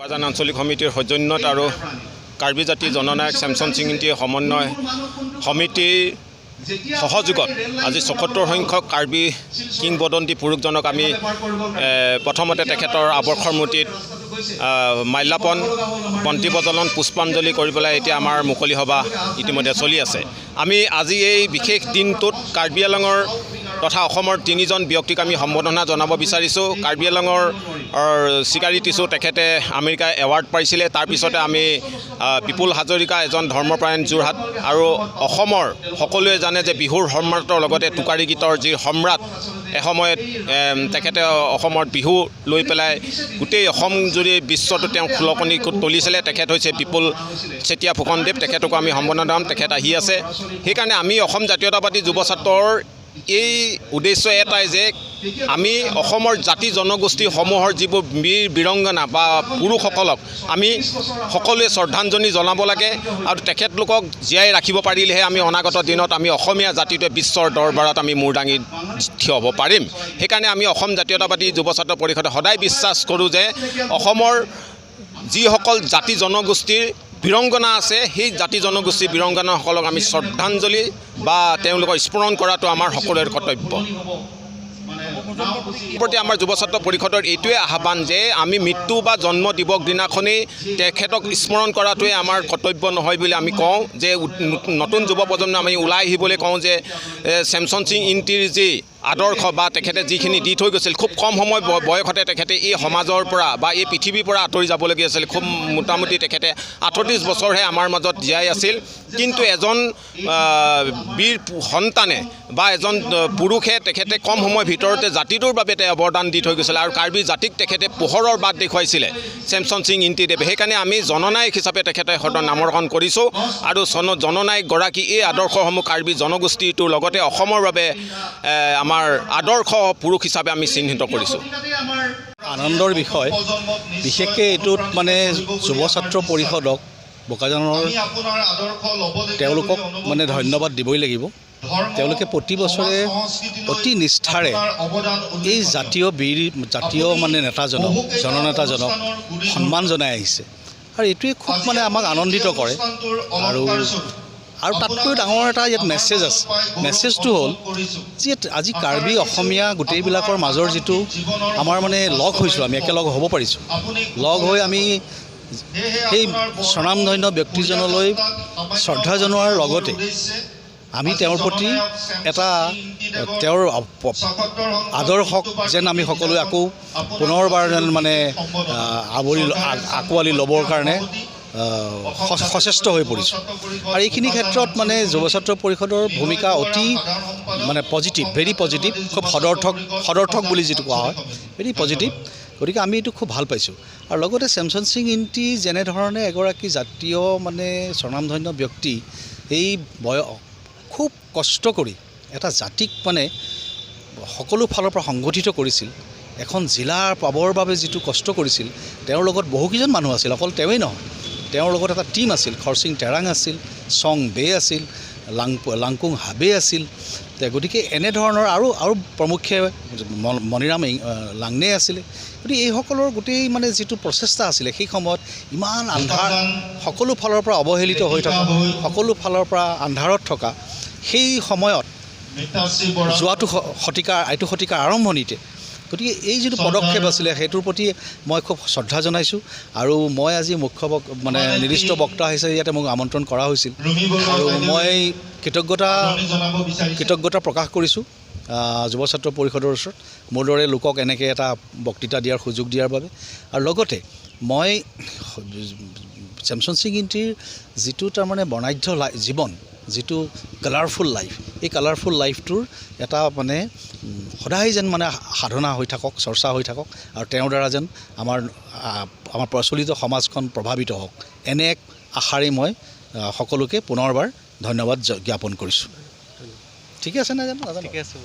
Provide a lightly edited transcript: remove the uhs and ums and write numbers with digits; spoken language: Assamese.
বাজান আঞ্চলিক সমিতিৰ সৌজন্যত আৰু কাৰ্বি জাতি জননায়ক চেমছন সিং ইণ্টিৰ সমন্বয় সমিতিৰ সহযোগত আজি ৭৪ সংখ্যক কাৰ্বি কিংবদন্তি পুৰুষজনক আমি প্ৰথমতে তেখেতৰ আৱৰ্ষৰ মূৰ্তিত মাল্যাপন বন্তি প্ৰজ্বলন পুষ্পাঞ্জলি কৰি পেলাই এতিয়া আমাৰ মুকলি সভা ইতিমধ্যে চলি আছে। আমি আজি এই বিশেষ দিনটোত কাৰ্বি আংলঙৰ তথা অসমৰ ৩জন ব্যক্তিক আমি সম্বৰ্ধনা জনাব বিচাৰিছোঁ। কাৰ্বি আংলঙৰ চিকাৰী টিছু তেখেতে আমেৰিকা এৱাৰ্ড পাইছিলে। তাৰপিছতে আমি বিপুল হাজৰিকা এজন ধৰ্মপ্ৰায়ণ যোৰহাট আৰু অসমৰ সকলোৱে জানে যে বিহুৰ সম্ৰাটৰ লগতে টোকাৰী গীতৰ যি সম্ৰাট এসময়ত তেখেতে অসমৰ বিহু লৈ পেলাই গোটেই অসম জুৰি বিশ্বটো তেওঁ খুলকনি তুলিছিলে। তেখেত হৈছে বিপুল চেতিয়া ফুকনদেৱ। তেখেতকো আমি সম্বৰ্ধনা জনাম। তেখেত আহি আছে। সেইকাৰণে আমি অসম জাতীয়তাবাদী যুৱ ছাত্ৰৰ এই উদ্দেশ্য এটাই যে আমি অসমৰ জাতি জনগোষ্ঠীসমূহৰ যিবোৰ বীৰ বীৰংগনা বা পুৰুষসকলক আমি সকলোৱে শ্ৰদ্ধাঞ্জলি জনাব লাগে আৰু তেখেতলোকক জীয়াই ৰাখিব পাৰিলেহে আমি অনাগত দিনত আমি অসমীয়া জাতিটোৱে বিশ্বৰ দৰবাৰত আমি মূৰ দাঙি থিয় হ'ব পাৰিম। সেইকাৰণে আমি অসম জাতীয়তাবাদী যুৱ ছাত্ৰ পৰিষদে সদায় বিশ্বাস কৰোঁ যে অসমৰ যিসকল জাতি জনগোষ্ঠীৰ বীৰংগনা আছে সেই জাতি জনগোষ্ঠীৰ বীৰংগনাসকলক আমি শ্ৰদ্ধাঞ্জলি বা তেওঁলোকক স্মৰণ কৰাটো আমাৰ সকলোৰে কৰ্তব্য। প্ৰতি আমাৰ যুৱ ছাত্ৰ পৰিষদৰ এইটোৱে আহ্বান যে আমি মৃত্যু বা জন্ম দিৱস দিনাখনেই তেখেতক স্মৰণ কৰাটোৱে আমাৰ কৰ্তব্য নহয় বুলি আমি কওঁ। যে নতুন যুৱ প্ৰজন্ম আমি ওলাই আহিবলৈ কওঁ যে চেমছন সিং ইণ্টিৰ যি আদৰ্শ বা তেখেতে যিখিনি দি থৈ গৈছিল, খুব কম সময় বয়সতে তেখেতে এই সমাজৰ পৰা বা এই পৃথিৱীৰ পৰা আঁতৰি যাবলগীয়া আছিল। খুব মোটামুটি তেখেতে ৩৮ বছৰহে আমাৰ মাজত জীয়াই আছিল। কিন্তু এজন বীৰ সন্তানে বা এজন পুৰুষে তেখেতে কম সময়ৰ ভিতৰতে জাতিটোৰ বাবে তেওঁ অৱদান দি থৈ গৈছিল আৰু কাৰ্বি জাতিক তেখেতে পোহৰৰ বাট দেখুৱাইছিলে চেমছন সিং ইণ্টিদেৱে। সেইকাৰণে আমি জননায়ক হিচাপে তেখেতে সদন নামকৰণ কৰিছোঁ আৰু জননায়কগৰাকী এই আদৰ্শসমূহ কাৰ্বি জনগোষ্ঠীটোৰ লগতে অসমৰ বাবে আমাৰ আদৰ্শ পুৰুষ হিচাপে আমি চিহ্নিত কৰিছোঁ। আনন্দৰ বিষয় বিশেষকৈ এইটোত মানে যুৱ ছাত্ৰ পৰিষদক বোকাজানৰ তেওঁলোকক মানে ধন্যবাদ দিবই লাগিব। তেওঁলোকে প্ৰতি বছৰে অতি নিষ্ঠাৰে এই জাতীয় মানে নেতাজনক জননেতাজনক সন্মান জনাই আহিছে আৰু এইটোৱে খুব মানে আমাক আনন্দিত কৰে। আৰু তাতকৈ ডাঙৰ এটা ইয়াত মেছেজ আছে। মেছেজটো হ'ল যে আজি কাৰ্বি অসমীয়া গোটেইবিলাকৰ মাজৰ যিটো আমাৰ মানে লগ হৈছোঁ, আমি একেলগ হ'ব পাৰিছোঁ। লগ হৈ আমি সেই স্বনামধন্য ব্যক্তিজনলৈ শ্ৰদ্ধা জনোৱাৰ লগতে আমি তেওঁৰ প্ৰতি এটা তেওঁৰ আদৰ্শক যেন আমি সকলোৱে আকৌ পুনৰবাৰ যেন মানে আঁকোৱালি ল'বৰ কাৰণে সচেষ্ট হৈ পৰিছোঁ। আৰু এইখিনি ক্ষেত্ৰত মানে যুৱ ছাত্ৰ পৰিষদৰ ভূমিকা অতি মানে পজিটিভ, ভেৰি পজিটিভ, খুব সদৰ্থক বুলি যিটো কোৱা হয়, ভেৰি পজিটিভ। গতিকে আমি এইটো খুব ভাল পাইছোঁ। আৰু লগতে চেমছন সিং ইণ্টি যেনেধৰণে এগৰাকী জাতীয় মানে স্বনামধন্য ব্যক্তি এই খুব কষ্ট কৰি এটা জাতিক মানে সকলো ফালৰ পৰা সংগঠিত কৰিছিল, এখন জিলা পাবৰ বাবে যিটো কষ্ট কৰিছিল, তেওঁৰ লগত বহুকেইজন মানুহ আছিল, অকল তেওঁৱেই নহয়, তেওঁৰ লগত এটা টীম আছিল। খৰচিং তেৰাং আছিল, চং বে আছিল, লাংকুং হাবে আছিল। গতিকে এনেধৰণৰ আৰু প্ৰমুখ্যে মণিৰাম লাংনে আছিলে। গতিকে এইসকলৰ গোটেই মানে যিটো প্ৰচেষ্টা আছিলে সেই সময়ত ইমান আন্ধাৰ, সকলো ফালৰ পৰা অৱহেলিত হৈ থকা, সকলো ফালৰ পৰা আন্ধাৰত থকা সেই সময়ত এইটো শতিকাৰ আৰম্ভণিতে। গতিকে এই যিটো পদক্ষেপ আছিলে সেইটোৰ প্ৰতি মই খুব শ্ৰদ্ধা জনাইছোঁ। আৰু মই আজি মুখ্য মানে নিৰ্দিষ্ট বক্তা হিচাপে ইয়াতে মোক আমন্ত্ৰণ কৰা হৈছিল আৰু মই কৃতজ্ঞতা প্ৰকাশ কৰিছোঁ যুৱ ছাত্ৰ পৰিষদৰ ওচৰত মোৰ দৰে লোকক এনেকৈ এটা বক্তৃতা দিয়াৰ সুযোগ দিয়াৰ বাবে। আৰু লগতে মই চেমছন সিং ইণ্টিৰ যিটো তাৰমানে বৰ্ণাঢ্য জীৱন, যিটো কালাৰফুল লাইফ, এই কালাৰফুল লাইফটোৰ এটা মানে সদায় যেন মানে সাধনা হৈ থাকক, চৰ্চা হৈ থাকক আৰু তেওঁৰ দ্বাৰা যেন আমাৰ প্ৰচলিত সমাজখন প্ৰভাৱিত হওক, এনে এক আশাৰে মই সকলোকে পুনৰবাৰ ধন্যবাদ জ্ঞাপন কৰিছোঁ। ঠিকে আছে নাজানো? ঠিকে আছে।